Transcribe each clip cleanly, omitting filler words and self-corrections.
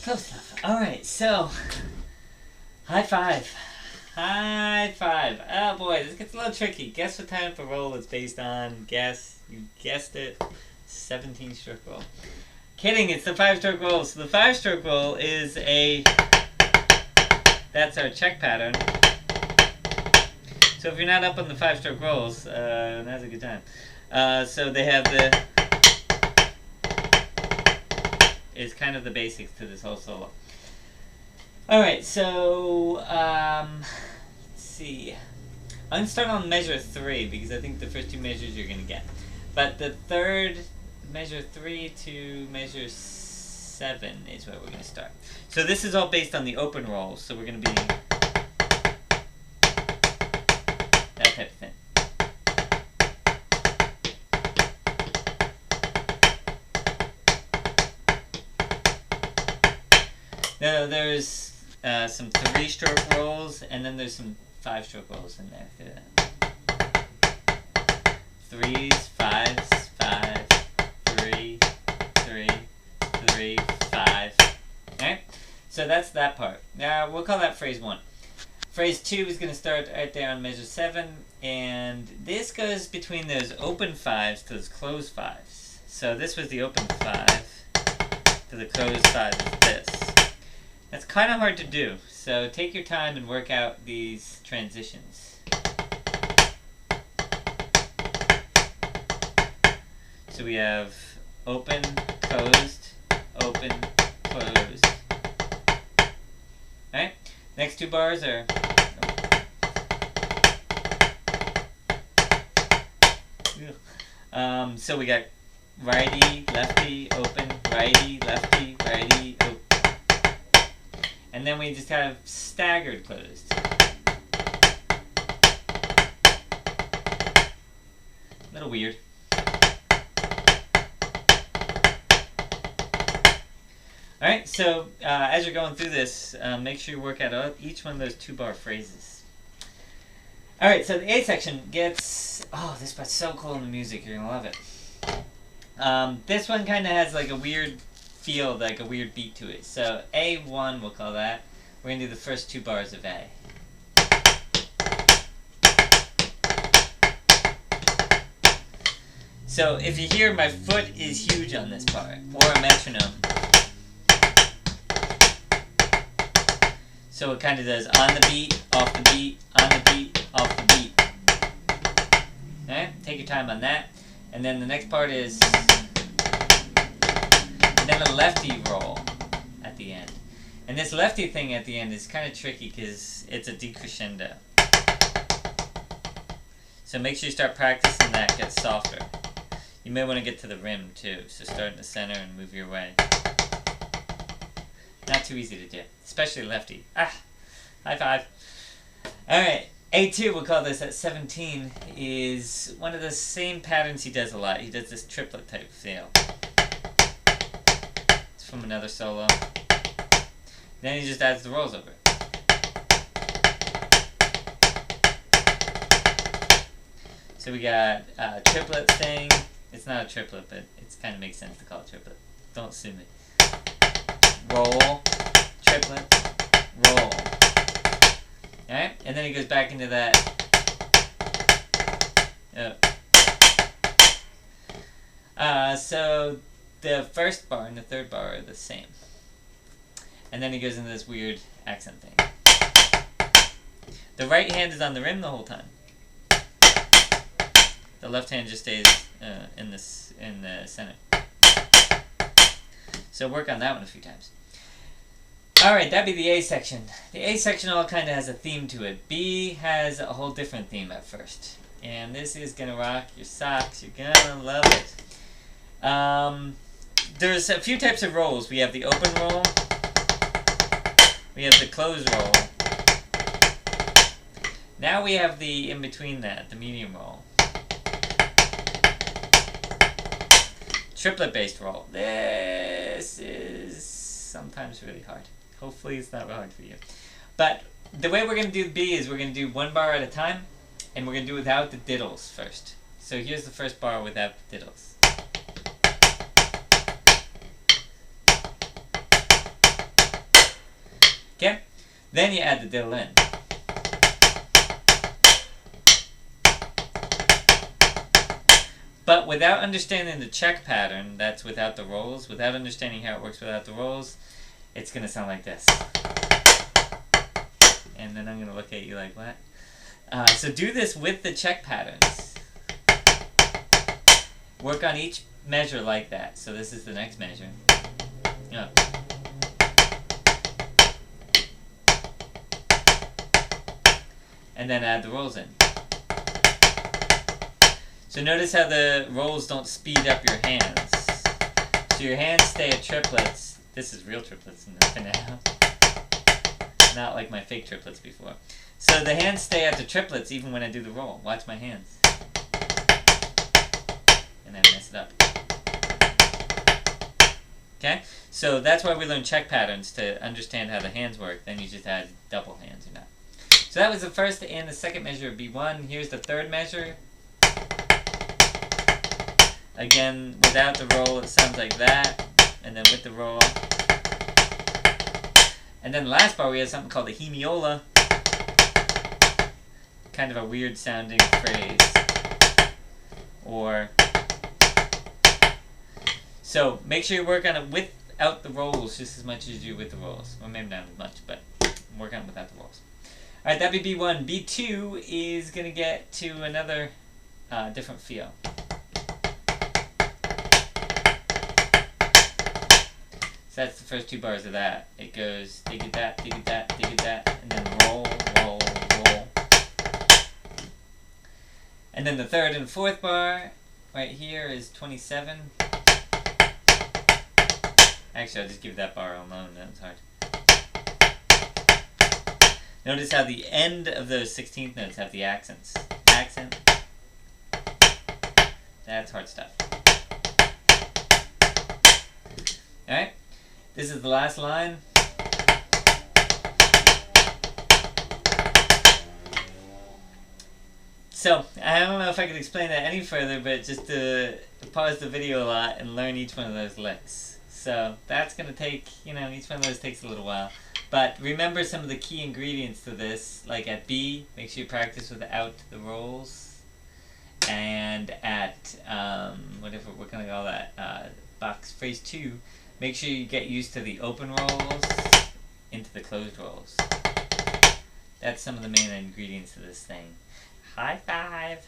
Close enough. Alright, so high five. High five. Oh boy, this gets a little tricky. Guess what type of roll it's based on. Guess. You guessed it. 17-stroke roll. Kidding, it's the 5-stroke roll. So the 5-stroke roll is a... That's our check pattern. So if you're not up on the 5-stroke rolls, now's a good time. So they have the... Is kind of the basics to this whole solo. Alright, so, let's see. I'm going to start on measure 3 because I think the first two measures you're going to get. But the third, measure 3 to measure 7 is where we're going to start. So this is all based on the open roll, so we're going to be that type of thing. Now there's some 3-stroke rolls, and then there's some 5-stroke rolls in there. 3s, 5s, 5, 3, 3, 3, 5. Alright? So that's that part. Now we'll call that phrase 1. Phrase 2 is going to start right there on measure 7, and this goes between those open 5s to those closed 5s. So this was the open 5 to the closed 5 is this. That's kind of hard to do, so take your time and work out these transitions. So we have open, closed, open, closed. Alright, next two bars are... so we got righty, lefty, open, righty, lefty, righty, open. And then we just have staggered closed. A little weird. Alright, so as you're going through this, make sure you work out each one of those 2-bar phrases. Alright, so the A section gets... Oh, this part's so cool in the music, you're going to love it. This one kind of has like a weird feel, like a weird beat to it. So A1, we'll call that. We're going to do the first 2 bars of A. So if you hear, my foot is huge on this part, or a metronome. So it kind of does on the beat, off the beat, on the beat, off the beat. Alright, take your time on that. And then the next part is... then a lefty roll at the end. And this lefty thing at the end is kind of tricky because it's a decrescendo. So make sure you start practicing that, get softer. You may want to get to the rim too, so start in the center and move your way. Not too easy to do, especially lefty. Ah, high five. Alright, A2, we'll call this at 17, is one of the same patterns he does a lot. He does this triplet type feel. From another solo. Then he just adds the rolls over it. So we got a triplet thing. It's not a triplet, but it kind of makes sense to call it triplet. Don't sue me. Roll, triplet, roll. Alright? And then he goes back into that. So the first bar and the third bar are the same. And then he goes into this weird accent thing. The right hand is on the rim the whole time. The left hand just stays in the center. So work on that one a few times. Alright, that'd be the A section. The A section all kind of has a theme to it. B has a whole different theme at first. And this is going to rock your socks. You're going to love it. There's a few types of rolls. We have the open roll. We have the closed roll. Now we have the in between that, the medium roll. Triplet based roll. This is sometimes really hard. Hopefully it's not hard for you. But the way we're going to do B is we're going to do 1 bar at a time, and we're going to do without the diddles first. So here's the first bar without the diddles. Okay? Then you add the diddle in. But without understanding the check pattern, that's without the rolls, without understanding how it works without the rolls, it's going to sound like this. And then I'm going to look at you like, what? So do this with the check patterns. Work on each measure like that. So this is the next measure. Oh. And then add the rolls in. So notice how the rolls don't speed up your hands. So your hands stay at triplets. This is real triplets now. Not like my fake triplets before. So the hands stay at the triplets even when I do the roll. Watch my hands. And I mess it up. Okay? So that's why we learn check patterns, to understand how the hands work. Then you just add double hands or not. So that was the first and the second measure of B1. Here's the third measure. Again, without the roll, it sounds like that. And then with the roll. And then the last bar, we have something called the hemiola. Kind of a weird sounding phrase. Or... So, make sure you work on it without the rolls just as much as you do with the rolls. Well, maybe not as much, but work on it without the rolls. Alright, that'd be B1. B2 is going to get to another different feel. So that's the first two bars of that. It goes diggy that, diggy that, diggy that, and then roll, roll, roll. And then the third and fourth bar right here is 27. Actually, I'll just give that bar alone. That was hard. Notice how the end of those 16th notes have the accents. Accent. That's hard stuff. Alright. This is the last line. So, I don't know if I could explain that any further, but just to pause the video a lot and learn each one of those licks. So, that's going to take, each one of those takes a little while. But remember some of the key ingredients to this, like at B, make sure you practice without the rolls. And at, whatever we're going to call that, box phrase 2, make sure you get used to the open rolls into the closed rolls. That's some of the main ingredients to this thing. High five.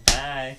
Bye.